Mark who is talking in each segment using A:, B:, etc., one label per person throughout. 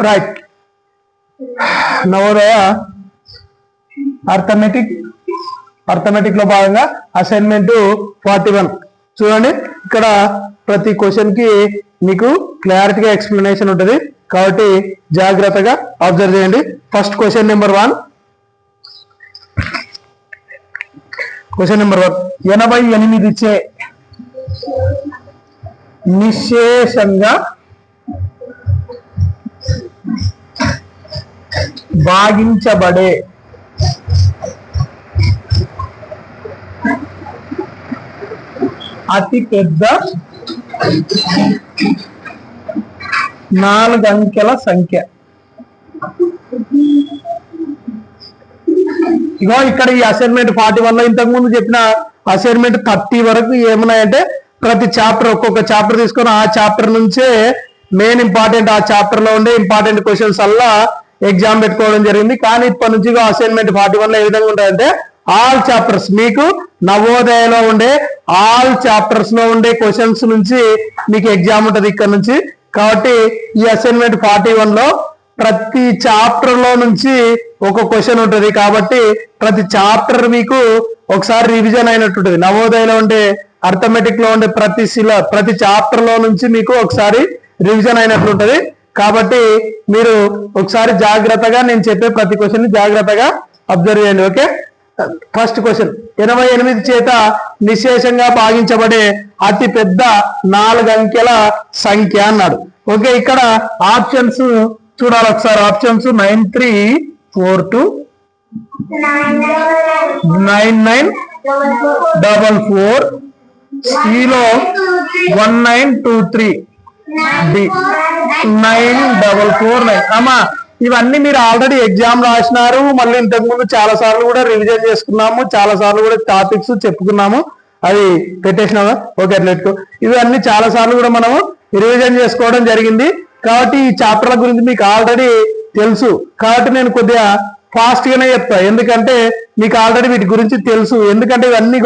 A: Right. Navodaya arithmetic లో భాగంగా assignment 41 చూడండి. ఇక్కడ ప్రతి క్వశ్చన్ కి మీకు క్లారిటీగా ఎక్స్ప్లెనేషన్ ఉంటుంది కాబట్టి జాగ్రత్తగా అబ్జర్వ్ చేయండి. First question number 1. Question number 1. 88 చే నిశేషంగా భాగించబడే అతి పెద్ద 4 అంకెల సంఖ్య. ఇగో ఇక్కడ ఈ అసైన్మెంట్ 41 లో ఇంతకు ముందు చెప్పిన అసైన్మెంట్ 30 వరకు ఏమున్నాయంటే ప్రతి చాప్టర్ ఒక్కొక్క చాప్టర్ తీసుకొని ఆ చాప్టర్ నుంచే మెయిన్ ఇంపార్టెంట్ ఆ చాప్టర్ లో ఉండే ఇంపార్టెంట్ క్వశ్చన్స్ అలా ఎగ్జామ్ పెట్టుకోవడం జరిగింది. కానీ ఇప్పటి నుంచి అసైన్మెంట్ 41 లో ఏ విధంగా ఉంటాయంటే ఆల్ చాప్టర్స్ మీకు నవోదయలో ఉండే ఆల్ చాప్టర్స్ లో ఉండే క్వశ్చన్స్ నుంచి మీకు ఎగ్జామ్ ఉంటుంది ఇక్కడ నుంచి. కాబట్టి ఈ అసైన్మెంట్ 41 లో ప్రతి చాప్టర్ లో నుంచి ఒక క్వశ్చన్ ఉంటుంది కాబట్టి ప్రతి చాప్టర్ మీకు ఒకసారి రివిజన్ అయినట్టుంటది. నవోదయలో ఉండే అర్థమెటిక్ లో ఉండే ప్రతి చాప్టర్ లో నుంచి మీకు ఒకసారి రివిజన్ అయినట్లుంటది. కాబట్టి మీరు ఒకసారి జాగ్రత్తగా నేను చెప్పే ప్రతి క్వశ్చన్ ని జాగ్రత్తగా అబ్జర్వ్ చేయండి. ఓకే. ఫస్ట్ క్వశ్చన్ 88 చేత నిశేషంగా భాగించబడే అతి పెద్ద 4 అంకెల సంఖ్య అన్నాడు. ఓకే. ఇక్కడ ఆప్షన్స్ చూడాలి ఒకసారి. ఆప్షన్స్ 9342 9944 సిలో 1923 9449. అమ్మా ఇవన్నీ మీరు ఆల్రెడీ ఎగ్జామ్ రాసినారు. మళ్ళీ ఇంతకు ముందు చాలా సార్లు కూడా రివిజన్ చేసుకున్నాము, చాలా సార్లు కూడా టాపిక్స్ చెప్పుకున్నాము, అది పెట్టేసినాము. ఓకే. అట్లెట్టు ఇవన్నీ చాలా సార్లు కూడా మనము రివిజన్ చేసుకోవడం జరిగింది. కాబట్టి ఈ చాప్టర్ల గురించి మీకు ఆల్రెడీ తెలుసు. కాబట్టి నేను కొద్దిగా ఫాస్ట్ గానే చెప్తా, ఎందుకంటే మీకు ఆల్రెడీ వీటి గురించి తెలుసు. ఎందుకంటే ఇవన్నీ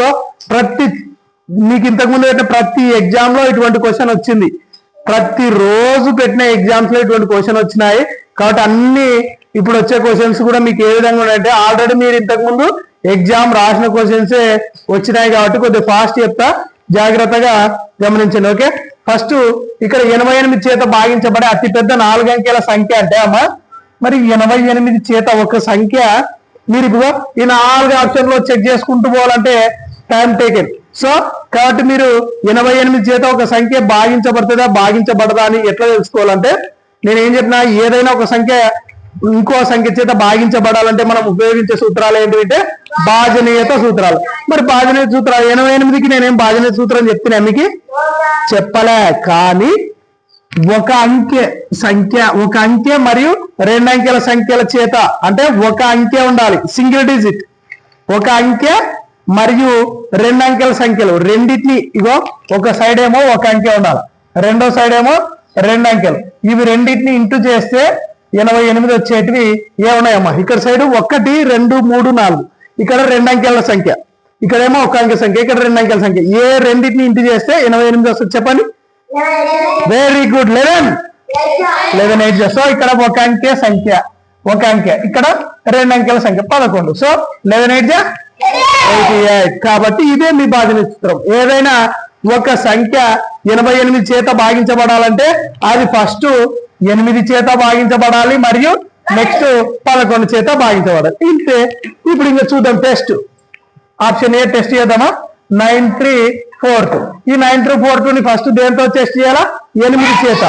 A: మీకు ఇంతకు ముందు పెట్టిన ప్రతి ఎగ్జామ్ లో ఇటువంటి క్వశ్చన్ వచ్చింది, ప్రతి రోజు పెట్టిన ఎగ్జామ్స్ లో ఇటువంటి క్వశ్చన్ వచ్చినాయి. కాబట్టి అన్ని ఇప్పుడు వచ్చే క్వశ్చన్స్ కూడా మీకు ఏ విధంగా ఉన్నాయంటే ఆల్రెడీ మీరు ఇంతకు ముందు ఎగ్జామ్ రాసిన క్వశ్చన్సే వచ్చినాయి. కాబట్టి కొద్దిగా ఫాస్ట్ చెప్తా, జాగ్రత్తగా గమనించండి. ఓకే. ఫస్ట్ ఇక్కడ 88 చేత భాగించబడే అతిపెద్ద 4 అంకెల సంఖ్య అంటే అమ్మా మరి 88 చేత ఒక సంఖ్య మీరు ఇప్పుడు ఈ 4 ఆప్షన్ లో చెక్ చేసుకుంటూ పోవాలంటే టైం టేకెన్. సో కాబట్టి మీరు 88 చేత ఒక సంఖ్య భాగించబడుతుందా భాగించబడదా అని ఎట్లా తెలుసుకోవాలంటే నేను ఏం చెప్పినా ఏదైనా ఒక సంఖ్య ఇంకో సంఖ్య చేత భాగించబడాలంటే మనం ఉపయోగించే సూత్రాలు ఏంటంటే భాజనీయత సూత్రాలు. మరి భాజనీయత సూత్రాలు 88కి నేనేం భాజనీయత సూత్రం చెప్తున్నా మీకు చెప్పలే. కానీ ఒక అంకె మరియు 2 అంకెల సంఖ్యల చేత అంటే ఒక అంకె ఉండాలి, సింగిల్ డిజిట్. ఒక అంకె మరియు 2 అంకెల సంఖ్యలు రెండింటిని ఇగో ఒక సైడ్ ఏమో ఒక అంకె ఉండాలి, రెండో సైడ్ ఏమో 2 అంకెలు. ఇవి రెండింటిని ఇంటూ చేస్తే 88 వచ్చేటివి ఏమున్నాయమ్మా ఇక్కడ సైడ్ 1 2 3 4 ఇక్కడ 2 అంకెల సంఖ్య, ఇక్కడేమో ఒక అంకె సంఖ్య, ఇక్కడ 2 అంకెల సంఖ్య. ఏ రెండింటిని ఇంటూ చేస్తే 88 వస్తుంది చెప్పండి. Very good. 11 సో ఇక్కడ ఒక అంకె సంఖ్య, ఒక అంకె, ఇక్కడ 2 అంకెల సంఖ్య 11. సో 11 88. కాబట్టి ఇదే మీ భాజనీయ సూత్రం. ఏదైనా ఒక సంఖ్య 88 చేత భాగించబడాలంటే అది ఫస్ట్ 8 చేత భాగించబడాలి మరియు నెక్స్ట్ 11 చేత భాగించబడాలి. ఇంతే. ఇప్పుడు ఇంకా చూద్దాం టెస్ట్. ఆప్షన్ ఏ టెస్ట్ చేద్దామా. 9342. ఈ 9342ని ఫస్ట్ దేంతో టెస్ట్ చేయాలా 8 చేత.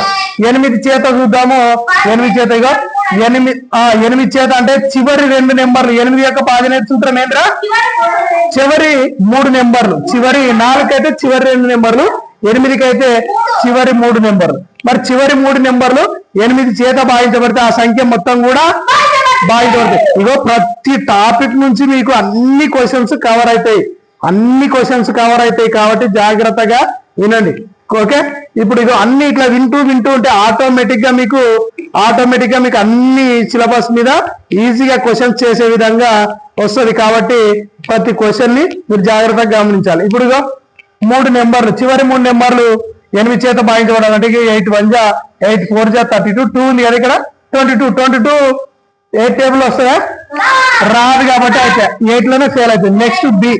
A: 8 చేత చూద్దాము. 8 చేత ఇగో 8 చేత అంటే చివరి 2 నెంబర్లు. 8 యొక్క భాజనీయ సూత్రం ఏంట్రా చివరి 3 నెంబర్లు. చివరి 4 అయితే చివరి 2 నెంబర్లు, 8కి అయితే చివరి 3 నెంబర్లు. మరి చివరి 3 నెంబర్లు 8 చేత భాగించబడితే ఆ సంఖ్య మొత్తం కూడా భాగించబడతాయి. ఇగో ప్రతి టాపిక్ నుంచి మీకు అన్ని క్వశ్చన్స్ కవర్ అవుతాయి కాబట్టి జాగ్రత్తగా వినండి. ఓకే. ఇప్పుడు ఇగో అన్ని ఇట్లా వింటూ ఉంటే ఆటోమేటిక్ గా మీకు అన్ని సిలబస్ మీద ఈజీగా క్వశ్చన్స్ చేసే విధంగా వస్తుంది. కాబట్టి ప్రతి క్వశ్చన్ ని మీరు జాగ్రత్తగా గమనించాలి. ఇప్పుడు ఇగో 3 నెంబర్లు, చివరి 3 నెంబర్లు 8 చేత భాగించబడాలంటే 8 1 8 4 32 2 ఉంది కదా ఇక్కడ 22 8 టేబుల్ వస్తుందా? రాదు కాబట్టి అయితే 8 లోనే ఫెయిల్ అవుతుంది. నెక్స్ట్ బి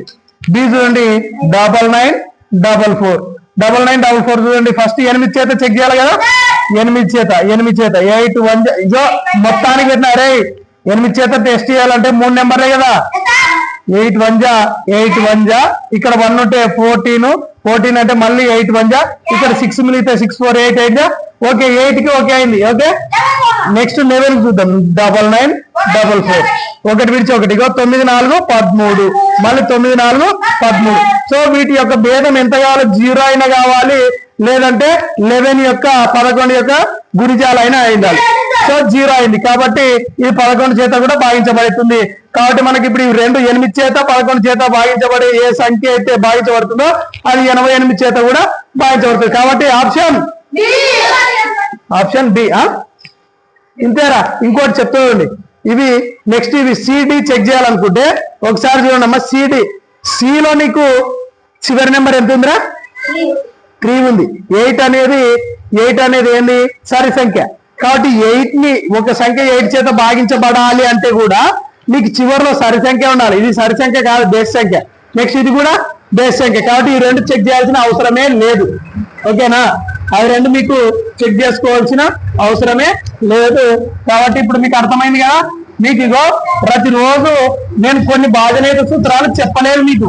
A: చూడండి 9944 చూడండి. ఫస్ట్ 8 చేత చెక్ చేయాలి కదా, 8 చేత 8 1 ఇదో మొత్తానికి పెట్టినా రే 8 చేత టెస్ట్ చేయాలంటే 3 నెంబర్లే కదా. 8 1 ఇక్కడ 1 ఉంటే 14 అంటే మళ్ళీ 8 1 ఇక్కడ 6 మిగిలితే 6 4 8 8 ఓకే 8 కి ఓకే అయింది. ఓకే నెక్స్ట్ 11 చూద్దాం 9944 ఒకటి విడిచి ఒకటి 9 4 13 మళ్ళీ 9 4 13. సో వీటి యొక్క భేదం ఎంత కావాలి? 0 అయినా కావాలి, లేదంటే 11 యొక్క 11 యొక్క గుణిజాలైనా అయిండాలి. సో 0 అయింది కాబట్టి ఇది 11 చేత కూడా భాగించబడుతుంది. కాబట్టి మనకి ఇప్పుడు 8 చేత 11 చేత భాగించబడే ఏ సంఖ్య అయితే భాగించబడుతుందో అది 88 చేత కూడా భాగించబడుతుంది. కాబట్టి ఆప్షన్ బి. ఇంతేరా. ఇంకోటి చెప్తానండి, ఇవి నెక్స్ట్ ఇవి సిడి చెక్ చేయాలనుకుంటే ఒకసారి చూడండి అమ్మా. సిలో నీకు చివరి నెంబర్ ఎంత ఉందిరా? 3 ఉంది. 8 అనేది ఏంది? సరి సంఖ్య. కాబట్టి 8 ని ఒక సంఖ్య 8 చేత భాగించబడాలి అంటే కూడా మీకు చివరిలో సరి సంఖ్య ఉండాలి. ఇది సరి సంఖ్య కాదు, బేస్ సంఖ్య. నెక్స్ట్ ఇది కూడా బేస్ సంఖ్య. కాబట్టి ఈ రెండు చెక్ చేయాల్సిన అవసరమే లేదు. ఓకేనా? అవి రెండు మీకు చెక్ చేసుకోవాల్సిన అవసరమే లేదు. కాబట్టి ఇప్పుడు మీకు అర్థమైంది కదా. మీకు ఇగో ప్రతిరోజు నేను కొన్ని భాజనేత సూత్రాలు చెప్పలేదు.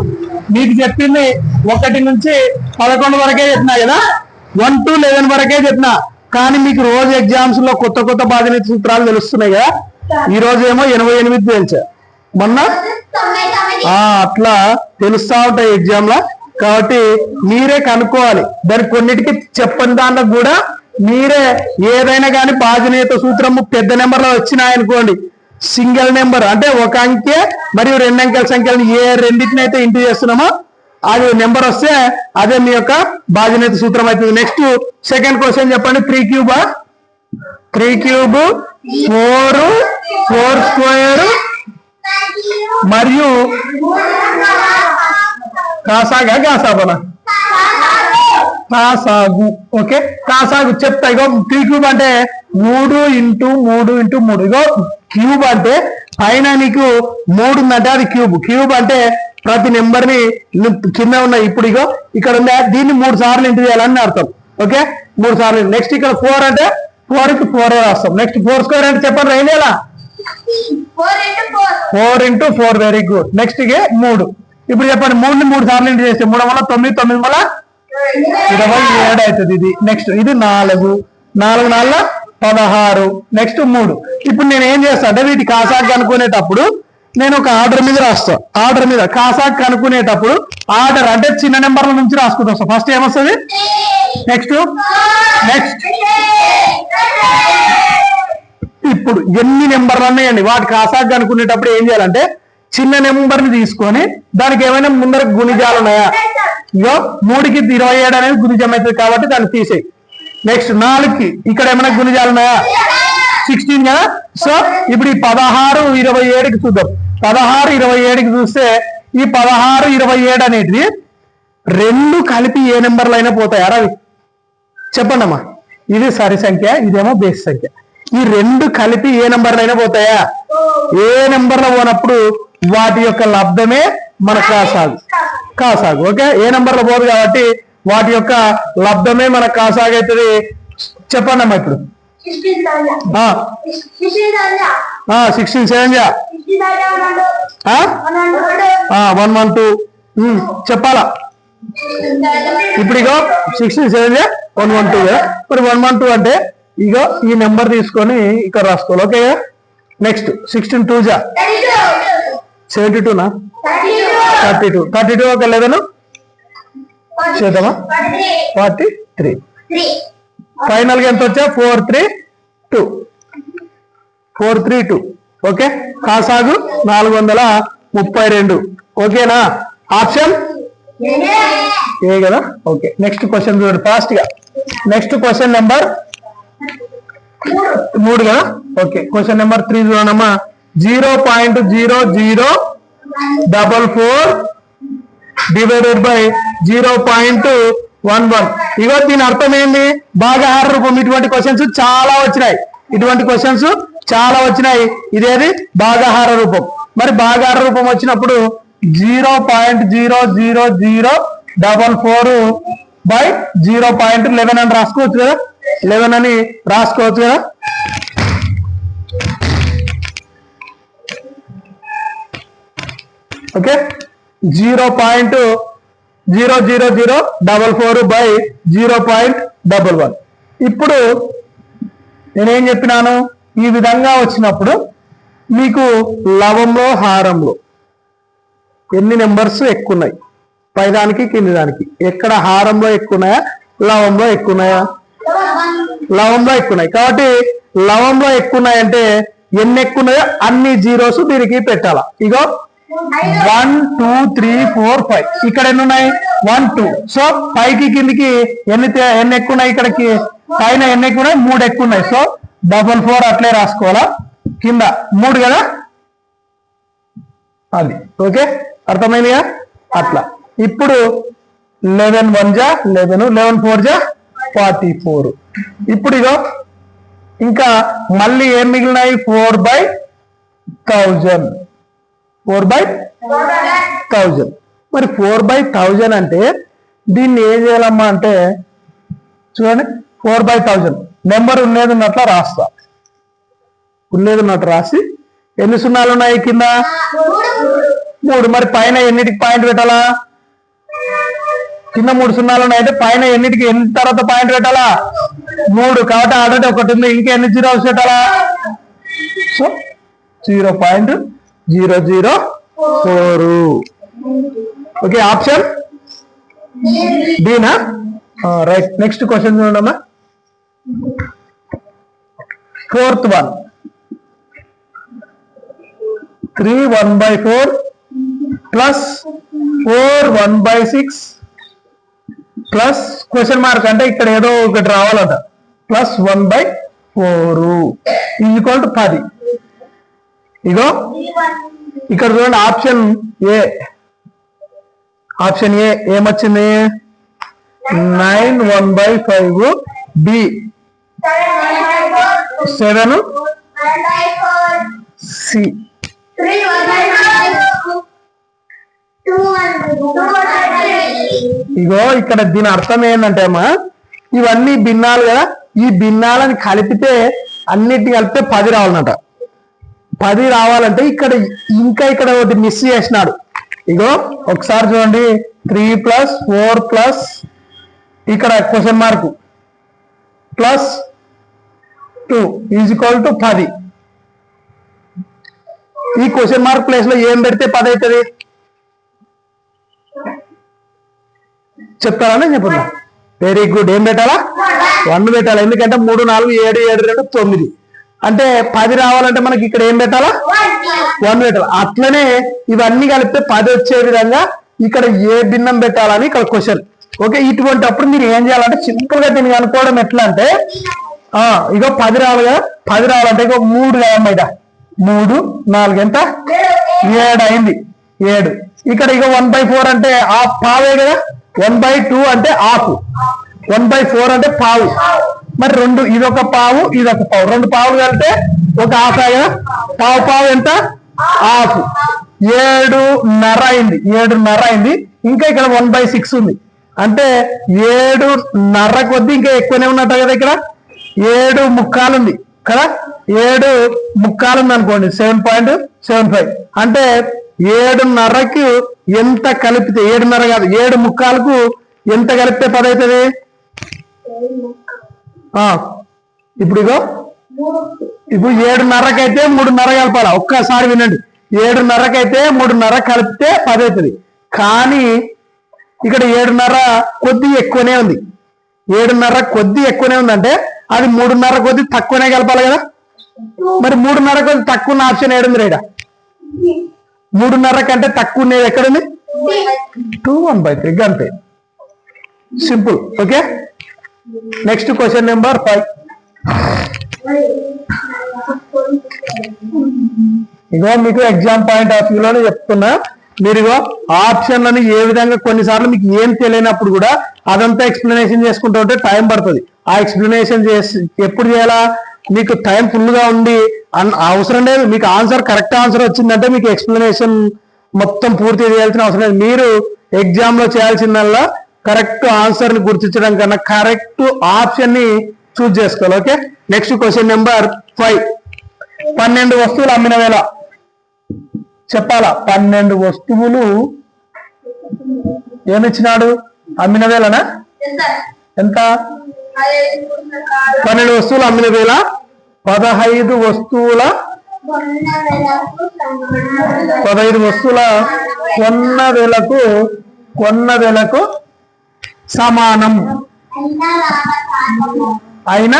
A: మీకు చెప్పింది 1 నుంచి 11 వరకే చెప్పినా కదా, 1 to 11 వరకే చెప్పినా. కానీ మీకు రోజు ఎగ్జామ్స్ లో కొత్త భాజనేత సూత్రాలు తెలుస్తున్నాయి కదా. ఈ రోజు ఏమో 88 తెలుసా, మొన్న అట్లా తెలుస్తా ఉంటాయి ఎగ్జామ్ లో. కాబట్టి మీరే కనుక్కోవాలి. దాని కొన్నిటికి చెప్పని దాంట్లో కూడా మీరే ఏదైనా కానీ భాజనేత సూత్రము పెద్ద నెంబర్లో వచ్చినాయనుకోండి, సింగిల్ నెంబర్ అంటే ఒక అంకె మరియు 2 అంకెల సంఖ్యలను ఏ రెండింటినైతే ఇంటూ చేస్తున్నామో అది నెంబర్ వస్తే అదే మీ యొక్క భాజనేత సూత్రం అవుతుంది. నెక్స్ట్ సెకండ్ క్వశ్చన్ చెప్పండి. 3 క్యూబ్ 4 స్క్వేర్ మరియు కాసాగు. ఓకే కాసాగు చెప్తా. ఇగో 3 క్యూబ్ అంటే 3 into 3 into 3. ఇగో క్యూబ్ అంటే పైన నీకు 3 ఉందంటే అది క్యూబ్ అంటే ప్రతి నెంబర్ ని కింద ఉన్నాయి. ఇప్పుడు ఇగో ఇక్కడ ఉందా, దీన్ని 3 సార్లు ఇంటూ చేయాలని అర్థం. ఓకే 3 సార్లు. నెక్స్ట్ ఇక్కడ 4 అంటే 4 కి 4 రాస్తాం. నెక్స్ట్ 4 స్క్వేర్ అంటే చెప్పండి, ఏం చేయాలా? 4 into 4. Very good. నెక్స్ట్ 3. ఇప్పుడు చెప్పండి 3 ని 3 సార్లు ఇంటూ చేస్తే 3 వల్ల 9, 9 వల్ల 27 అవుతుంది. ఇది నెక్స్ట్ ఇది 4 4 16. నెక్స్ట్ 3. ఇప్పుడు నేను ఏం చేస్తా అంటే వీటి కాసాగ్ కనుక్కునేటప్పుడు నేను ఒక ఆర్డర్ మీద రాస్తా. ఆర్డర్ మీద కాసాగ్ కనుక్కునేటప్పుడు ఆర్డర్ అంటే చిన్న నెంబర్ల నుంచి రాసుకుంటూ వస్తా. ఫస్ట్ ఏమొస్తుంది? నెక్స్ట్ ఇప్పుడు ఎన్ని నెంబర్లు ఉన్నాయండి వాటి కాసాగ్ కనుక్కునేటప్పుడు ఏం చేయాలంటే చిన్న నెంబర్ని తీసుకొని దానికి ఏమైనా ముందర గుణిజాలు ఉన్నాయా? ఇగో 3కి 27 అనేది గుణిజం అవుతుంది కాబట్టి దాన్ని తీసేయి. నెక్స్ట్ 4కి ఇక్కడ ఏమైనా గుణిజాలు ఉన్నాయా? 16 కదా. సో ఇప్పుడు ఈ 16 27కి చూద్దాం. 16 27కి చూస్తే ఈ 16 27 అనేది 2 కలిపి ఏ నెంబర్లు అయినా పోతాయా రవి? చెప్పండి అమ్మా. ఇది సరి సంఖ్య, ఇదేమో బేస్ సంఖ్య. ఈ 2 కలిపి ఏ నెంబర్లు అయినా పోతాయా? ఏ నెంబర్లో పోనప్పుడు వాటి యొక్క లబ్ధమే మన కాసాగు. ఓకే ఏ నెంబర్లో పోదు కాబట్టి వాటి యొక్క లబ్ధమే మన కాసాగు అవుతుంది. చెప్పండి అమ్మా. ఇప్పుడు 16 7 112 చెప్పాలా? ఇప్పుడు ఇగో 16 7 112. మరి 112 అంటే ఇగో ఈ నెంబర్ తీసుకొని ఇక్కడ రాసుకోవాలి. ఓకే నెక్స్ట్ 16 2 72 32 ఒక 11 చేద్దామా? 43. ఫైనల్ గా ఎంత వచ్చా? 432. ఓకే కాసాగు 432. ఓకేనా? ఆప్షన్ ఏ కదా. ఓకే నెక్స్ట్ క్వశ్చన్ చూడండి ఫాస్ట్ గా. నెక్స్ట్ క్వశ్చన్ నెంబర్ 3 కదా. ఓకే క్వశ్చన్ నెంబర్ 3 చూడమ్మా. 0.0044 డివైడెడ్ బై 0.11. ఇగో దీని అర్థం ఏంటి? భాగాహార రూపం. ఇటువంటి క్వశ్చన్స్ చాలా వచ్చినాయి. ఇటువంటి క్వశ్చన్స్ చాలా వచ్చినాయి. ఇదేది భాగాహార రూపం. మరి భాగాహార రూపం వచ్చినప్పుడు 0.0044/0.11 అని రాసుకోవచ్చు కదా, 11 అని రాసుకోవచ్చు కదా. ఓకే, 0.00044/0.11. ఇప్పుడు నేనేం చెప్పినాను, ఈ విధంగా వచ్చినప్పుడు మీకు లవంలో హారంలో ఎన్ని నెంబర్స్ ఎక్కువ ఉన్నాయి, పైదానికి కింది దానికి. ఎక్కడ హారంలో ఎక్కువ ఉన్నాయా, లవంలో ఎక్కువ ఉన్నాయా? లవంలో ఎక్కువ ఉన్నాయి. కాబట్టి లవంలో ఎక్కువ ఉన్నాయంటే ఎన్ని ఎక్కువ ఉన్నాయో అన్ని జీరోస్ దీనికి పెట్టాలా. ఇగో 1 2 3 4 5 ఇక్కడ ఎన్ని ఉన్నాయి, 1 2. సో పైకి కిందికి ఎన్ని ఎక్కువ ఉన్నాయి, ఇక్కడికి పైన ఎన్ని ఎక్కువ ఉన్నాయి, 3 ఎక్కువ ఉన్నాయి. సో 4 అట్లే రాసుకోవాలా, కింద 3 కదా అది. ఓకే, అర్థమైందిగా అట్లా. ఇప్పుడు 11 1 జా 11, 11 4 జా 44. ఇప్పుడు ఇగో ఇంకా మళ్ళీ ఏం మిగిలినాయి, 4/1000. 4/1000. మరి 4/1000 అంటే దీన్ని ఏం చేయాలమ్మా అంటే చూడండి, 4/1000 నెంబర్ ఉన్నది ఉన్నట్లా రాస్తా. ఉన్నది ఉన్నట్టు రాసి ఎన్ని సున్నాలు ఉన్నాయి కింద, 3. మరి పైన ఎన్నిటికి పాయింట్ పెట్టాలా, కింద 3 సున్నాలు ఉన్నాయంటే పైన ఎన్నిటికి ఎన్ని తర్వాత పాయింట్ పెట్టాలా, 3. కాబట్టి ఆల్రెడీ ఒకటి ఉంది, ఇంకా ఎన్ని జీరోస్ పెట్టాలా. సో 0.004. ఓకే, ఆప్షన్ డీనా, రైట్. నెక్స్ట్ క్వశ్చన్ చూడమ్మా, 4th one. 3 1/4 plus 4 1/6 plus question mark అంటే ఇక్కడ ఏదో ఒకటి రావాలంట, ప్లస్ 1/4 ఈక్వల్ టు 10. ఇగో ఇక్కడ చూడండి, ఆప్షన్ ఏ. ఆప్షన్ ఏ ఏమొచ్చింది, 9 1/5, బి 7, సి. ఇగో ఇక్కడ దీని అర్థం ఏంటంటే అమ్మా, ఇవన్నీ భిన్నాలు కదా, ఈ భిన్నాలని కలిపితే అన్నిటిని కలిపితే 10 రావాలన్నట. 10 రావాలంటే ఇక్కడ ఇంకా ఇక్కడ ఒకటి మిస్ చేసినాడు. ఇగో ఒకసారి చూడండి, 3 + 4 ప్లస్ ఇక్కడ question mark plus 2 equal to 10. ఈ క్వశ్చన్ మార్క్ ప్లేస్ లో ఏం పెడితే 10 అవుతుంది చెప్తారా? చెప్పండి. Very good. ఏం పెట్టాలా, 1 పెట్టాలా. ఎందుకంటే 3 4 7 7 2 9 అంటే 10 రావాలంటే మనకి ఇక్కడ ఏం పెట్టాలా, 1 పెట్టాలి. అట్లనే ఇవన్నీ కలిపితే 10 వచ్చే విధంగా ఇక్కడ ఏ భిన్నం పెట్టాలని ఇక్కడ క్వశ్చన్. ఓకే, ఇటువంటి అప్పుడు మీరు ఏం చేయాలంటే సింపుల్ గా దీన్ని అనుకోవడం ఎట్లా అంటే, ఇగో 10 రావాలి కదా, 10 రావాలంటే ఇగో 3 కదా, 3 4 ఎంత, 7 అయింది. 7 ఇక్కడ ఇక 1/4 అంటే పావే కదా, 1/2 అంటే హాఫ్, 1/4 అంటే పావు. మరి 2 ఇదొక పావు ఇదొక పావు, 2 పావులు కలిపితే ఒక హాఫ్ కదా, పావు ఎంత, హాఫ్. 7.5 అయింది, 7.5 అయింది. ఇంకా ఇక్కడ 1/6 ఉంది అంటే 7.5 కొద్ది ఇంకా ఎక్కువనే ఉన్నట్టు కదా. ఇక్కడ 7.75 ఉంది కదా, 7.75 ఉంది అనుకోండి, 7.75 అంటే 7.5కు ఎంత కలిపితే, 7.5 కాదు 7.75కు ఎంత కలిపితే 10 అవుతుంది. ఇప్పుడు 7.5కి అయితే 3.5 కలపాలా. ఒక్కసారి వినండి, 7.5కి అయితే 3.5 కలిపితే 10 అవుతుంది. కానీ ఇక్కడ 7.5 కొద్ది ఎక్కువనే ఉంది. 7.5 కొద్ది ఎక్కువనే ఉందంటే అది 3.5 కొద్ది తక్కువనే కలపాలి కదా. మరి 3.5 కొద్ది తక్కువ ఉన్న ఆప్షన్ ఏడుంది రేడా, 3.5 కంటే తక్కువ ఉండేది ఎక్కడుంది, 2 1/3 అంతే, simple. Okay, next question number 5. ఇగో మీకు ఎగ్జామ్ పాయింట్ ఆఫ్ వ్యూలోనే చెప్తున్నా, మీరు ఆప్షన్లను ఏ విధంగా, కొన్నిసార్లు మీకు ఏం తెలియనప్పుడు కూడా అదంతా ఎక్స్ప్లెనేషన్ చేసుకుంటూ ఉంటే టైం పడుతుంది. ఆ ఎక్స్ప్లెనేషన్ చేసి ఎప్పుడు చేయాలా, మీకు టైం ఫుల్ గా ఉండి అవసరం లేదు, మీకు ఆన్సర్ కరెక్ట్ ఆన్సర్ వచ్చిందంటే మీకు ఎక్స్ప్లెనేషన్ మొత్తం పూర్తి చేయాల్సిన అవసరం లేదు. మీరు ఎగ్జామ్ లో చేయాల్సిందల్లా కరెక్ట్ ఆన్సర్ ని గుర్తించడం కన్నా కరెక్ట్ ఆప్షన్ ని చూస్ చేసుకోవాలి. Okay, next question number 5. 12 వస్తువులు అమ్మిన వేళ చెప్పాలా? 12 వస్తువులు ఏమిచ్చినాడు? అమ్మిన వేళనా? ఎంత? 12 వస్తువులు అమ్మిన వేళ 15 వస్తువుల కొన్న వేలకు సమానం అయిన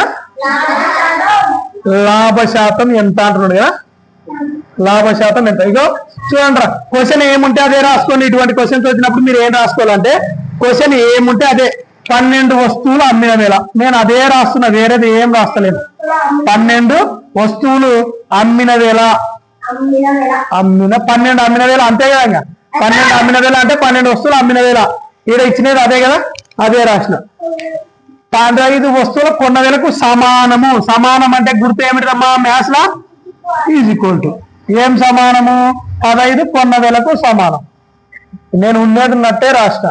A: లాభ శాతం ఎంత అంటున్నాడు కదా. లాభ శాతం ఎంత? ఇగో చూడండి, క్వశ్చన్ ఏముంటే అదే రాసుకోండి. ఇటువంటి క్వశ్చన్స్ వచ్చినప్పుడు మీరు ఏం రాసుకోవాలంటే క్వశ్చన్ ఏముంటే అదే. 12 వస్తువులు అమ్మిన వేళ నేను అదే రాస్తున్నా, వేరేది ఏం రాస్తలేదు. 12 వస్తువులు అమ్మిన వేళ 12 అమ్మిన వేళ అంతే కదా. 12 అమ్మిన వేళ అంటే 12 వస్తువులు అమ్మిన వేళ. ఈడ ఇచ్చినది అదే కదా, అదే రాసిన. 15 వస్తువులు కొన్న వేలకు సమానము. సమానం అంటే గుర్తు ఏమిటమ్మా maths law? Is equal to ఏం సమానము? 15 కొన్న వేలకు సమానం. నేను ఉన్నట్టే రాసిన.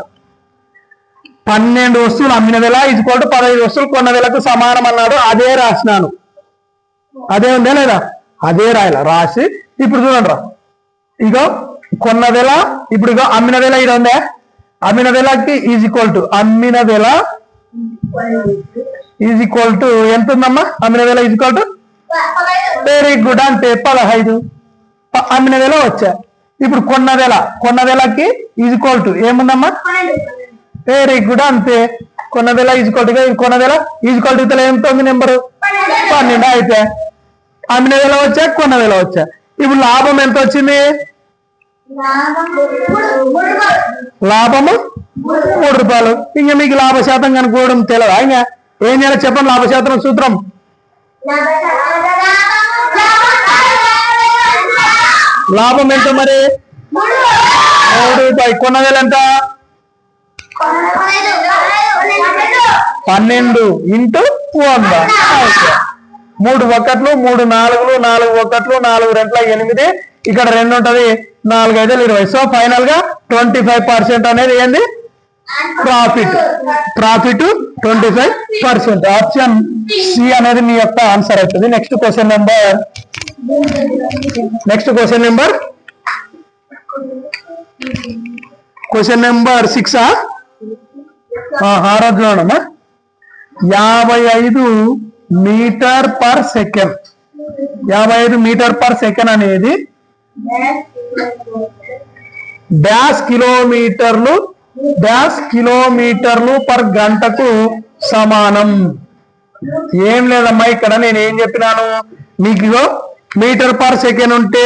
A: 12 వస్తువులు అమ్మిన వేళ ఈజ్ ఈక్వల్ టు 15 వస్తువులు కొన్న వేలకు సమానం అన్నాడు, అదే రాసినాను. అదే ఉందా లేదా? అదే రాయాల. రాసి ఇప్పుడు చూడండి రా, ఇగో కొన్న వేళ, ఇప్పుడు ఇగో అమ్మిన వేళ ఇది ఉందా? అమ్మిన వేళకి ఈజ్ ఈక్వల్ టు అమ్మిన వేళ ఈజ్ ఈక్వల్ టు ఎంత ఉందమ్మా? అమ్మిన వేళ is equal to very good అంటే 15 అమ్మిన వేళ వచ్చా. ఇప్పుడు కొన్న వేళకి ఈజ్ ఈక్వల్ టు ఏముందమ్మా? వెరీ గుడ్ అంతే. కొన్న వేళ ఈజ్ ఈక్వల్ టు, కొన్న వేళ ఈజ్ ఈక్వల్ టు ఇతర ఎంత ఉంది నెంబరు? 12 అయితే అమ్మిన వేళ వచ్చా, కొన్న వేళ వచ్చా. ఇప్పుడు లాభం ఎంత వచ్చింది? లాభము 3 రూపాయలు. ఇంకా మీకు లాభ శాతం కనుక్కోవడం తెలియదా? ఇంకా ఏం చేయాలి చెప్పండి? లాభ శాతం సూత్రం లాభం ఎంత మరి? 3 రూపాయలు. కొన్న వేళ ఎంత? 12 ఇంటూ 100. 3 ఒకట్లు 3 4లు 4 ఒకట్లు 4 2 8. ఇక్కడ 2 ఉంటది, 4 5 20. సో ఫైనల్ గా 25% అనేది ఏంది? ప్రాఫిట్. 25%. ఆప్షన్ సి అనేది మీ యొక్క ఆన్సర్ అవుతుంది. Next question number 6. హారద్లోనమ్మా 55 metre per second. 55 metre per second అనేది డాష్ కిలోమీటర్లు పర్ గంటకు సమానం. ఏం లేదమ్మా, ఇక్కడ నేను ఏం చెప్పినాను మీకు? మీటర్ పర్ సెకండ్ ఉంటే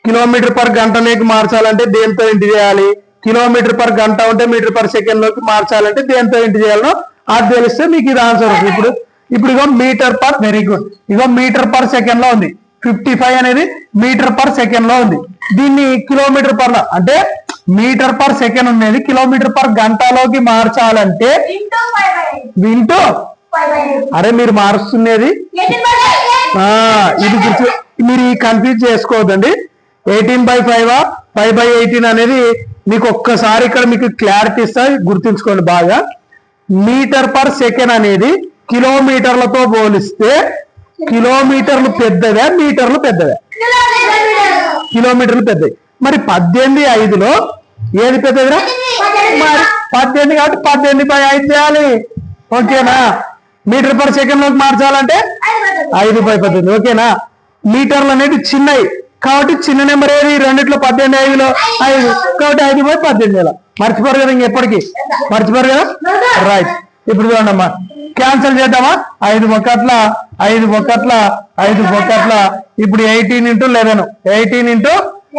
A: కిలోమీటర్ పర్ గంటలోకి మార్చాలంటే దేంతో ఇంటి చేయాలి? కిలోమీటర్ పర్ గంట ఉంటే మీటర్ పర్ సెకండ్ లోకి మార్చాలంటే దేంతో ఇంటి చేయాలో అది తెలిస్తే మీకు ఇది ఆన్సర్ వస్తుంది. ఇప్పుడు ఇగో మీటర్ పర్, వెరీ గుడ్, ఇగో మీటర్ పర్ సెకండ్ లో ఉంది. 55 అనేది మీటర్ పర్ సెకండ్ లో ఉంది. దీన్ని కిలోమీటర్ పర్ అంటే మీటర్ పర్ సెకండ్ ఉండేది కిలోమీటర్ పర్ గంటలోకి మార్చాలంటే ఇంటూ, అరే మీరు మారుస్తున్నది ఇది మీరు కన్ఫ్యూజ్ చేసుకోవద్దండి. 18/5 5/18 అనేది మీకు ఒక్కసారి ఇక్కడ మీకు క్లారిటీ ఇస్తా, గుర్తుంచుకోండి బాగా. మీటర్ పర్ సెకండ్ అనేది కిలోమీటర్లతో పోలిస్తే కిలోమీటర్లు పెద్దవే, మీటర్లు పెద్దవే? కిలోమీటర్లు పెద్దవి. మరి 18/5లో ఏది పెద్దదిరా? మరి 18 కాబట్టి 18/5 చేయాలి. ఓకేనా? మీటర్ పర్ సెకండ్ లోకి మార్చాలంటే 5/18. ఓకేనా? మీటర్లు అనేది చిన్నవి కాబట్టి చిన్న నెంబర్ ఏది? రెండిట్లో 18/5లో 5 కాబట్టి 5/18. మర్చిపోరు కదా, ఇంకెప్పటికీ మర్చిపోరు కదా. రైట్. ఇప్పుడు చూడండమ్మా, క్యాన్సిల్ చేద్దామా? 5 ఒకట్ల 5 ఒకట్ల 5 ఒకట్ల. ఇప్పుడు 18 × 11 18 ×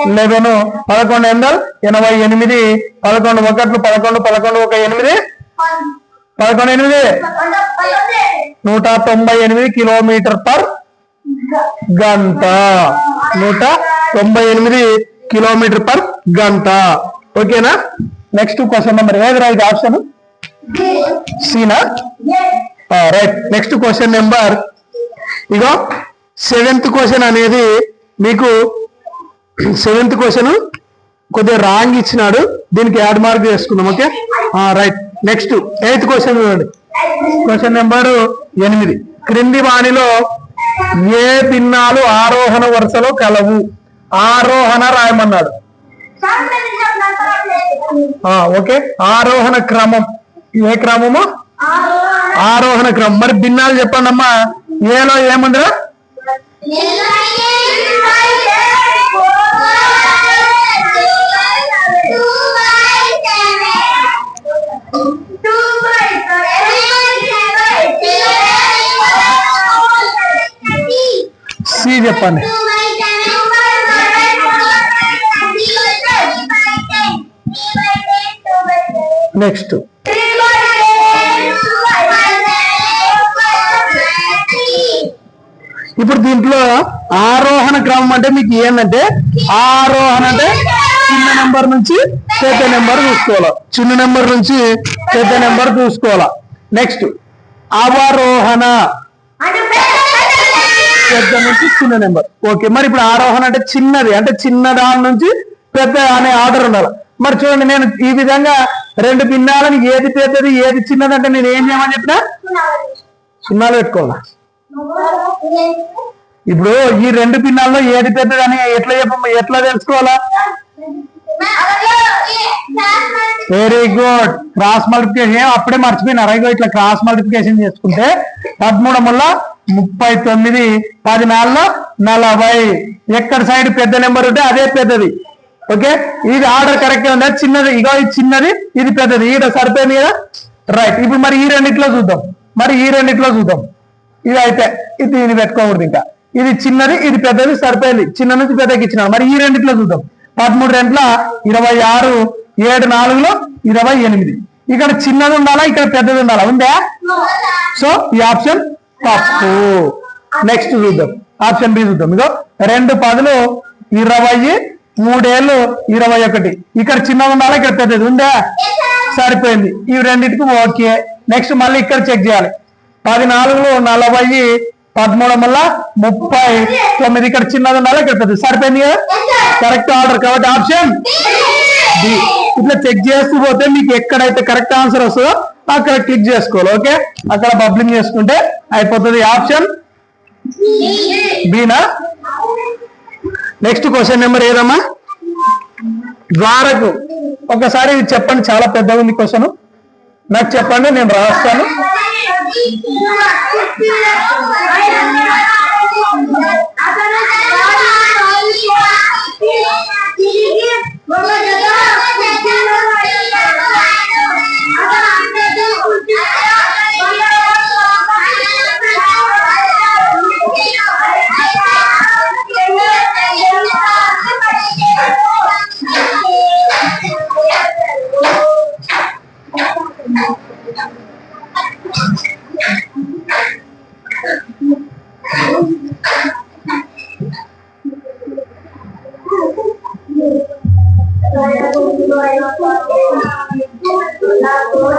A: 11 11 88. 11 ఒకట్లు 11 11 1 8 11 8 198 కిలోమీటర్ పర్ గంట. 198 కిలోమీటర్ పర్ గంట. ఓకేనా? నెక్స్ట్ క్వశ్చన్ నెంబర్ ఏది రైట్ ఆప్షన్? సీనా? రైట్. నెక్స్ట్ క్వశ్చన్ నెంబర్ ఇగో 7th క్వశ్చన్ అనేది మీకు 7th క్వశ్చన్ కొద్దిగా రాంగ్ ఇచ్చినాడు, దీనికి యాడ్ మార్క్ చేసుకుందాం. Okay right. Next 8th question చూడండి. Question number 8. క్రింది వాణిలో ఏ భిన్నాలు ఆరోహణ వరుసలో కలవు? ఆరోహణ రాయమన్నాడు. ఓకే, ఆరోహణ క్రమం. ఏ క్రమము? ఆరోహణ క్రమం. మరి భిన్నాలు చెప్పండి అమ్మా. ఏలో ఏముందిరా? సి చెప్పండి. నెక్స్ట్ ఇప్పుడు దీంట్లో ఆరోహణ క్రమం అంటే మీకు ఏంటంటే, ఆరోహణ అంటే చిన్న నెంబర్ నుంచి పెద్ద నెంబర్ చూసుకోవాలా, చిన్న నెంబర్ నుంచి పెద్ద నెంబర్ చూసుకోవాలా. నెక్స్ట్ అవరోహణ పెద్ద నుంచి చిన్న నెంబర్. ఓకే, మరి ఇప్పుడు ఆరోహణ అంటే చిన్నది, అంటే చిన్న దాని నుంచి పెద్ద అనే ఆర్డర్ ఉండాలి. మరి చూడండి, నేను ఈ విధంగా 2 భిన్నాలను ఏది పెద్దది ఏది చిన్నది అంటే నేను ఏం చేయమని చెప్పినా సున్నాలు పెట్టుకోవాలా. ఇప్పుడు ఈ 2 భిన్నాల్లో ఏది పెద్దది అని ఎట్లా తెలుసుకోవాలా? Very good, cross multiplication. అప్పుడే మర్చిపోయినారు. ఇట్లా క్రాస్ మల్టిప్లికేషన్ చేసుకుంటే 13 వల్ల 39, 10 4 40. ఎక్కడ సైడ్ పెద్ద నెంబర్ ఉంటే అదే పెద్దది. ఓకే, ఇది ఆర్డర్ కరెక్ట్ ఉందా? చిన్నది ఇగో, ఇది చిన్నది, ఇది పెద్దది. ఈడ సరిపోయింది కదా, రైట్. ఇప్పుడు మరి ఈ రెండిట్లో చూద్దాం. ఇది అయితే ఇది పెట్టుకోకూడదు. ఇంకా ఇది చిన్నది, ఇది పెద్దది, సరిపోయింది. చిన్న నుంచి పెద్దకి ఇచ్చినాడు. మరి ఈ రెండిట్లో చూద్దాం. 13 2 26, 7 4 28. ఇక్కడ చిన్నది ఉండాలా, ఇక్కడ పెద్దది ఉండాలా? ఉందా? సో ఈ ఆప్షన్ తప్పు. నెక్స్ట్ చూద్దాం, ఆప్షన్ బి చూద్దాం. ఇగో 2 10 20, 3 ఏళ్ళు 21. ఇక్కడ చిన్నది ఉండాలా, ఇక్కడ పెద్దది ఉందా? సరిపోయింది. ఈ రెండింటికి ఓకే. నెక్స్ట్ మళ్ళీ ఇక్కడ చెక్ చేయాలి. 10 4 40, 13 వల్ల 39. ఇక్కడ చిన్నది ఉండాలి, ఇక్కడ పెద్దది. సరిపోయింది కదా, కరెక్ట్ ఆర్డర్. కాబట్టి ఆప్షన్ బి. ఇట్లా చెక్ చేస్తూ పోతే మీకు ఎక్కడైతే కరెక్ట్ ఆన్సర్ వస్తుందో అక్కడ క్లిక్ చేసుకోవాలి. ఓకే, అక్కడ బబ్లింగ్ చేసుకుంటే అయిపోతుంది. Option Bina. Next question number ఏదమ్మా? ద్వారకు. ఒకసారి చెప్పండి, చాలా పెద్దగా ఉంది క్వశ్చన్. నాకు చెప్పండి, నేను రాస్తాను.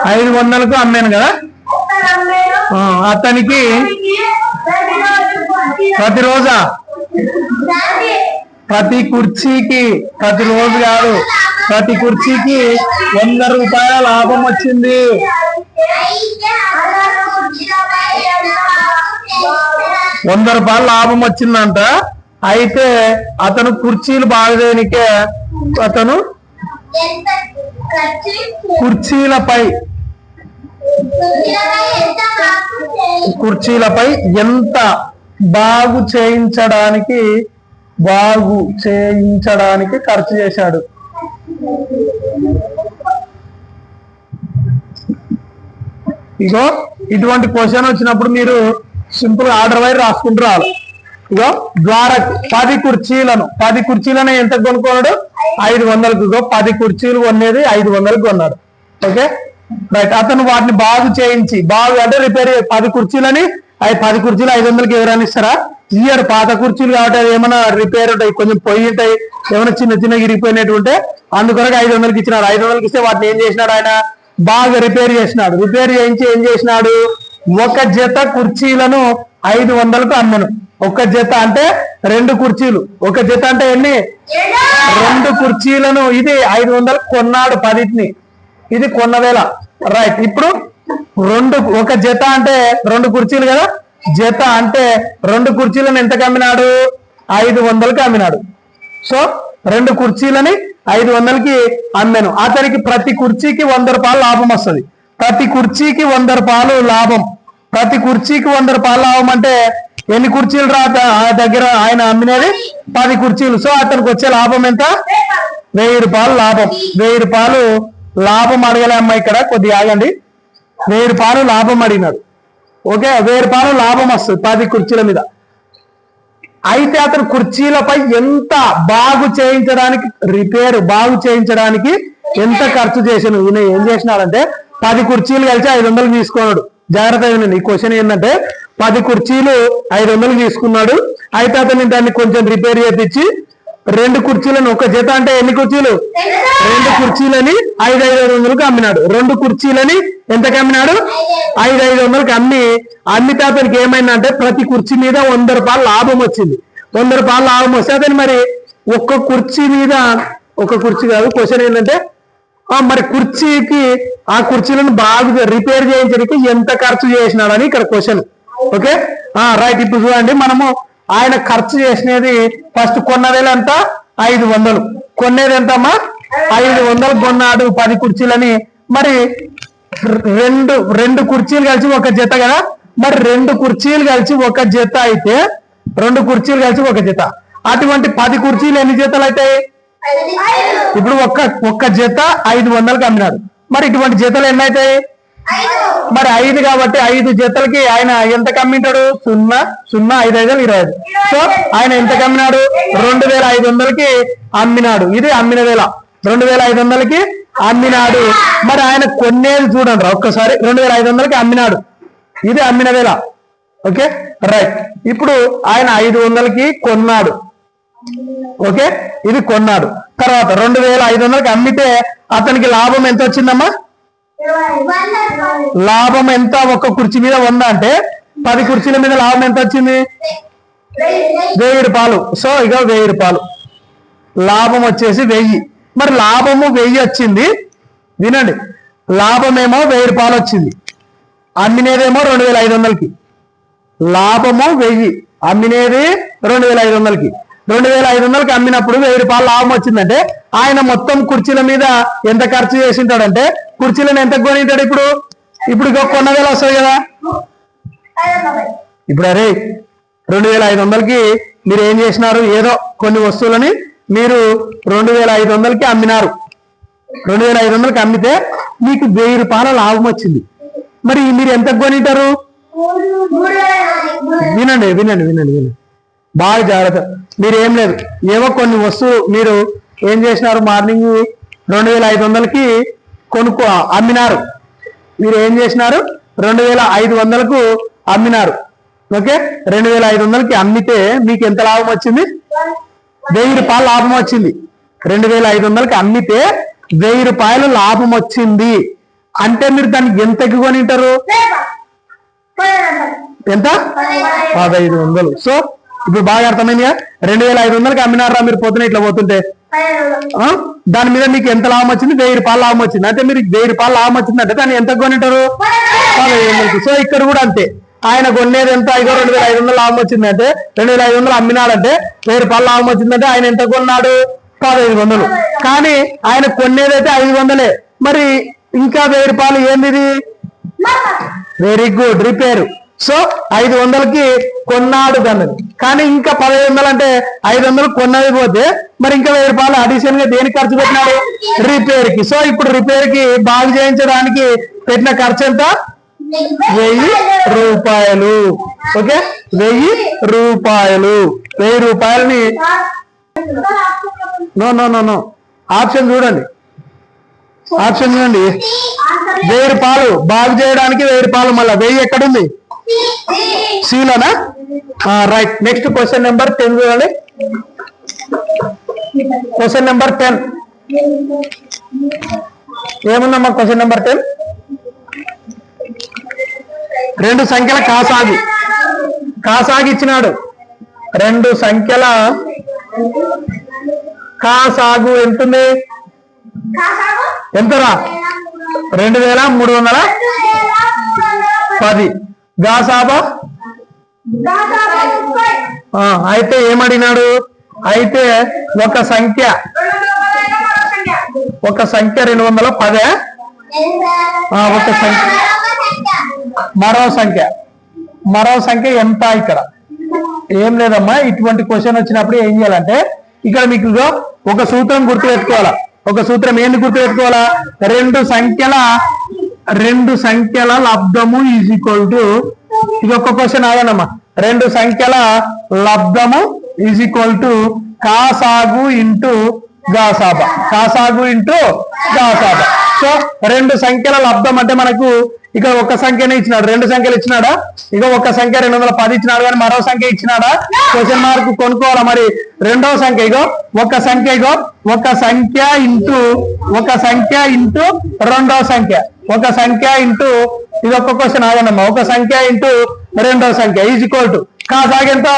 A: $500కు అమ్మాను కదా, అతనికి ప్రతిరోజా ప్రతి కుర్చీకి, ప్రతిరోజు కాదు, ప్రతి కుర్చీకి ₹100 లాభం వచ్చింది. ₹100 లాభం వచ్చిందంట. అయితే అతను కుర్చీలు బాగా చేయనికే అతను కుర్చీలపై ఎంత బాగు చేయించడానికి ఖర్చు చేశాడు. ఇగో ఇటువంటి క్వశ్చన్ వచ్చినప్పుడు మీరు సింపుల్ ఆర్డర్ వైజ్ రాసుకుంటూ రావాలి. ఇగో ద్వారకు 10 కుర్చీలను ఎంత కొనుక్కున్నాడు? 500కు. ఇగో 10 కుర్చీలు కొనేది 500కు కొన్నాడు. Okay right. అతను వాటిని బాగు చేయించి, బాగు అంటే రిపేర్, 10 కుర్చీలని 10 కుర్చీలు 500కి ఎవరైనా ఇస్తారా? ఇయర్. పాత కుర్చీలు కాబట్టి అది ఏమైనా రిపేర్ ఉంటాయి, కొంచెం పొయ్యి ఉంటాయి, ఏమైనా చిన్న ఇరిగిపోయినట్టు ఉంటే అందుకొరకు 500కి ఇచ్చినాడు. 500కి ఇస్తే వాటిని ఏం చేసినాడు? ఆయన బాగా రిపేర్ చేసినాడు. రిపేర్ చేయించి ఏం చేసినాడు? 1 జత కుర్చీలను 500కు అమ్మెను. ఒక జత అంటే 2 కుర్చీలు. ఒక జత అంటే ఎన్ని? 2 కుర్చీలను. ఇది 500 కొన్నాడు 10ని. ఇది కొన్న వేళ. రైట్. ఇప్పుడు ఒక జత అంటే 2 కుర్చీలు కదా. జత అంటే 2 కుర్చీలను ఎంతకు అమ్మినాడు? 500కి అమ్మినాడు. సో 2 కుర్చీలని 500కి అమ్మాను. అతనికి ప్రతి కుర్చీకి 100 రూపాయలు లాభం వస్తుంది. ప్రతి కుర్చీకి 100 రూపాయలు లాభం. ప్రతి కుర్చీకి 100 రూపాయలు లాభం అంటే ఎన్ని కుర్చీలు దగ్గర ఆయన అమ్మినది? 10 కుర్చీలు. సో అతనికి వచ్చే లాభం ఎంత? 1000 రూపాయలు లాభం. 1000 రూపాయలు లాభం అడగలే అమ్మ, ఇక్కడ కొద్దిగా ఆగండి. 1000 రూపాయలు లాభం అడిగినాడు. ఓకే, 1000 రూపాయలు లాభం వస్తుంది 10 కుర్చీల మీద. అయితే అతను కుర్చీలపై ఎంత బాగు చేయించడానికి ఎంత ఖర్చు చేసాను. ఈయన ఏం చేసినాడంటే 10 కుర్చీలు కలిసి 500 తీసుకున్నాడు. జాగ్రత్తగా వినండి. ఈ క్వశ్చన్ ఏంటంటే 10 కుర్చీలు 500 తీసుకున్నాడు. అయితే అతను దాన్ని కొంచెం రిపేర్ చేయించి 2 కుర్చీలను, ఒక జత అంటే ఎన్ని కుర్చీలు? 2 కుర్చీలని 500కు అమ్మినాడు. 2 కుర్చీలని ఎంతకు అమ్మినాడు? 500కు అమ్మితే అతనికి ఏమైందంటే ప్రతి కుర్చీ మీద 100 రూపాయలు లాభం వచ్చింది. 100 రూపాయలు లాభం వస్తే అతను మరి ఒక్క కుర్చీ మీద, ఒక కుర్చీ కాదు, క్వశ్చన్ ఏంటంటే మరి కుర్చీకి ఆ కుర్చీలను బాగా రిపేర్ చేయించడానికి ఎంత ఖర్చు చేసినాడని ఇక్కడ క్వశ్చన్. Okay, right. ఇప్పుడు చూడండి, మనము ఆయన ఖర్చు చేసినది ఫస్ట్ కొన్న వేళ ఎంత? 500. కొనేది ఎంతమ్మా? 500 కొన్నాడు 10 కుర్చీలని. మరి రెండు కుర్చీలు కలిసి ఒక జత కదా. మరి 2 కుర్చీలు కలిసి ఒక జత అయితే 2 కుర్చీలు కలిసి ఒక జత. అటువంటి 10 కుర్చీలు ఎన్ని జతలు అవుతాయి? ఇప్పుడు ఒక్క జత 500కి అమ్మినాడు. మరి ఇటువంటి జతలు ఎన్ని అవుతాయి? మరి 5 కాబట్టి 5 జతలకి ఆయన ఎంత కమ్మింటాడు? 0 0 5 5 25. సో ఆయన ఎంత కమ్మినాడు? 2500కి అమ్మినాడు. ఇది అమ్మిన వేళ 2500కి అమ్మినాడు. మరి ఆయన కొన్నేది చూడండి ఒక్కసారి. 2500కి అమ్మినాడు. ఇది అమ్మిన వేళ. Okay, right. ఇప్పుడు ఆయన 500కి కొన్నాడు. ఓకే, ఇది కొన్నాడు. తర్వాత 2500కి అమ్మితే అతనికి లాభం ఎంత వచ్చిందమ్మా? లాభం ఎంత? ఒక్క కుర్చీ మీద 100 అంటే 10 కుర్చీల మీద లాభం ఎంత వచ్చింది? 1000 రూపాయలు. సో ఇక 1000 రూపాయలు లాభం వచ్చేసి 1000. మరి లాభము 1000 వచ్చింది. వినండి, లాభమేమో 1000 రూపాయలు వచ్చింది. అమ్మినేదేమో 2500కి. లాభము 1000, అమ్మినేది 2500కి. 2500కి అమ్మినప్పుడు 1000 రూపాయలు లాభం వచ్చిందంటే ఆయన మొత్తం కుర్చీల మీద ఎంత ఖర్చు చేసింటాడంటే కుర్చీలను ఎంత కొనింటాడు? ఇప్పుడు కొన్న వేళ వస్తుంది కదా. ఇప్పుడు అరే 2500కి మీరు ఏం చేసినారు? ఏదో కొన్ని వస్తువులని మీరు 2500కి అమ్మినారు. 2500కి అమ్మితే మీకు 1000 రూపాయల లాభం వచ్చింది. మరి మీరు ఎంత కొనింటారు? వినండి వినండి వినండి వినండి బాగా జాగ్రత్త. మీరు ఏం లేదు, ఏవో కొన్ని వస్తువు మీరు ఏం చేసినారు? మార్నింగ్ 2500కి అమ్మినారు. మీరు ఏం చేసినారు? 2500కు అమ్మినారు. ఓకే, 2500కి అమ్మితే మీకు ఎంత లాభం వచ్చింది? 1000 రూపాయలు లాభం వచ్చింది. 2500కి అమ్మితే 1000 రూపాయలు లాభం వచ్చింది అంటే మీరు దాన్ని ఎంతకి కొనింటారు? ఎంత? 1500. సో ఇప్పుడు బాగా అర్థమైందిగా. 2500కి అమ్మినారా మీరు పొద్దున ఇట్లా పోతుంటే దాని మీద మీకు ఎంత లాభం వచ్చింది? 1000 రూపాయలు లాభం వచ్చింది. అంటే మీరు 1000 రూపాయలు లాభం వచ్చిందంటే దాన్ని ఎంత కొనింటారు? 1500. సో ఇక్కడ కూడా అంతే. ఆయన కొనేది ఎంత? 2500 లాభం వచ్చిందంటే 2500 అమ్మినాడంటే 1000 రూపాయలు లాభం వచ్చిందంటే ఆయన ఎంత కొన్నాడు? 1500. కానీ ఆయన కొనేదైతే 500. మరి ఇంకా 1000 రూపాయలు ఏంది? Very good, repair. సో 500కి కొన్నాడు దాన్ని. కానీ ఇంకా 1500 అంటే 500 కొన్నది పోతే మరి ఇంకా 1000 రూపాయలు అడిషనల్ గా దేనికి ఖర్చు పెట్టినాడు? రిపేర్ కి. సో ఇప్పుడు రిపేర్ కి బాగు చేయించడానికి పెట్టిన ఖర్చు ఎంత? 1000 రూపాయలు. ఓకే, 1000 రూపాయలు. 1000 రూపాయలని no no no no option చూడండి. ఆప్షన్ చూడండి. 1000 రూపాయలు బాగు చేయడానికి 1000 రూపాయలు. మళ్ళీ 1000 ఎక్కడుంది? సీలోనా? రైట్. నెక్స్ట్ క్వశ్చన్ నెంబర్ 10 చూడండి. క్వశ్చన్ నెంబర్ 10 ఏముందమ్మా? క్వశ్చన్ నెంబర్ 10 2 సంఖ్యల కాసాగు. కాసాగు ఇచ్చినాడు. రెండు సంఖ్యల కాసాగు ఎంతుంది? ఎంతరా? 2310. గాసాబా అయితే ఏమడినాడు? అయితే ఒక సంఖ్య 210. ఒక సంఖ్య మరో సంఖ్య ఎంత? ఇక్కడ ఏం లేదమ్మా. ఇటువంటి క్వశ్చన్ వచ్చినప్పుడు ఏం చేయాలంటే ఇక్కడ మీకు ఒక సూత్రం గుర్తు పెట్టుకోవాలా. ఒక సూత్రం ఏంది గుర్తు పెట్టుకోవాలా? రెండు సంఖ్యల లబ్ధము ఈజ్ ఈక్వల్ టు, ఇది ఒక్క క్వశ్చన్ ఆగనమ్మా. రెండు సంఖ్యల లబ్ధము ఈజ్ ఈక్వల్ టు కాసాగు ఇంటూ గాసాబా. కాసాగు ఇంటూ గాసాబా. సో రెండు సంఖ్యల లబ్ధం అంటే మనకు ఇక్కడ ఒక సంఖ్యనే ఇచ్చినాడు. రెండు సంఖ్యలు ఇచ్చినాడా? ఇక ఒక సంఖ్య 210 ఇచ్చినాడు, కానీ మరో సంఖ్య ఇచ్చినాడా? Question mark కొనుక్కోవాలా. మరి రెండవ సంఖ్య ఒక సంఖ్య ఒక సంఖ్య ఇంటూ రెండవ సంఖ్య, ఒక సంఖ్య ఇంటూ, ఇది ఒక్క క్వశ్చన్ ఆగనమ్మా. ఒక సంఖ్య ఇంటూ రెండవ సంఖ్య ఈజ్ ఈక్వల్ టు కాసాగు ఎంత?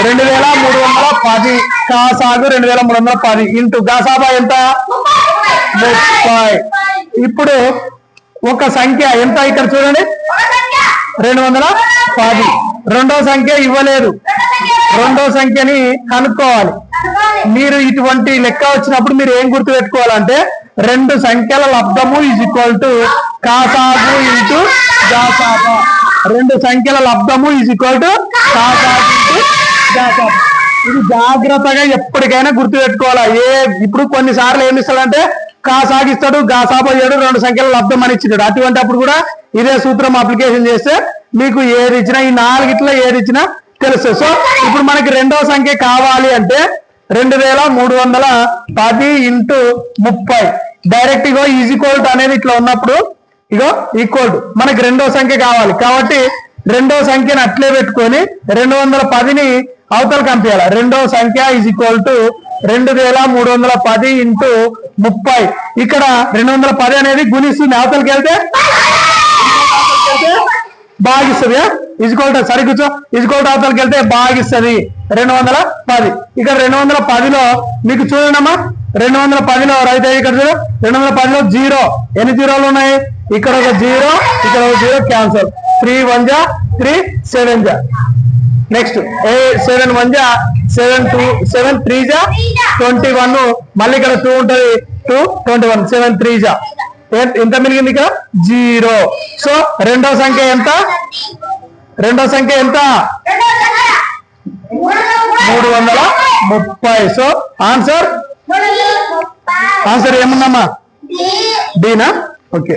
A: 2310. కాసాగు 2310 ఇంటూ గాసాబా ఎంత? 30. ఇప్పుడు ఒక సంఖ్య ఎంత? ఇక్కడ చూడండి 210. రెండో సంఖ్య ఇవ్వలేదు. రెండో సంఖ్యని కనుక్కోవాలి. మీరు ఇటువంటి లెక్క వచ్చినప్పుడు మీరు ఏం గుర్తు పెట్టుకోవాలంటే రెండు సంఖ్యల లబ్ధము ఈజ్ ఈక్వల్ టు కాసాగు ఇంటూ గాసాబా. రెండు సంఖ్యల లబ్ధము ఈజ్ ఈక్వల్ టు కాసాగు ఇంటూ గాసాబా. ఇది జాగ్రత్తగా ఎప్పటికైనా గుర్తు పెట్టుకోవాలా. ఇప్పుడు కొన్నిసార్లు ఏమి ఇస్తాడంటే కాసాగిస్తాడు, గాసాబా చేయడు, రెండు సంఖ్యల లబ్ధం అని ఇచ్చినాడు. అటువంటి అప్పుడు కూడా ఇదే సూత్రం అప్లికేషన్ చేస్తే మీకు ఏది ఇచ్చినా, ఈ నాలుగిట్లో ఏది ఇచ్చినా తెలుస్తుంది. సో ఇప్పుడు మనకి రెండవ సంఖ్య కావాలి అంటే 2310 into 30. Direct is equal to అనేది ఇట్లా ఉన్నప్పుడు ఈక్వల్ టు మనకి రెండో సంఖ్య కావాలి. కాబట్టి రెండో సంఖ్యను అట్లే పెట్టుకొని 210ని అవతలకి పంపించాలి. రెండో సంఖ్య ఈజ్ ఈక్వల్ టు 2310 ఇంటూ 30. ఇక్కడ 210 అనేది గుణిస్తుంది. అవతలకి వెళ్తే భాగిస్తుంది. ఈజ్వల్ టు సరికూర్చో. ఈజ్వల్ టు అవతలకి వెళ్తే భాగిస్తుంది 210. ఇక్కడ 210లో మీకు చూడండమ్మా, 210లో రైట్ అయ్యి ఇక్కడ చూడు 210లో 0. ఎన్ని జీరోలు ఉన్నాయి? ఇక్కడ ఒక 0, ఇక్కడ ఒక 0 క్యాన్సల్. 3 1 జా 3, 7 జా. నెక్స్ట్ 7 1 జా 7 2, 7 3 జా 21. మళ్ళీ ఇక్కడ 2 ఉంటుంది, 2 21, 7 3 జా. ఎంత మిగిలింది? ఇక్కడ 0. సో రెండో సంఖ్య ఎంత? 330. సో ఆన్సర్ ఏముందమ్మా? డీనా? ఓకే.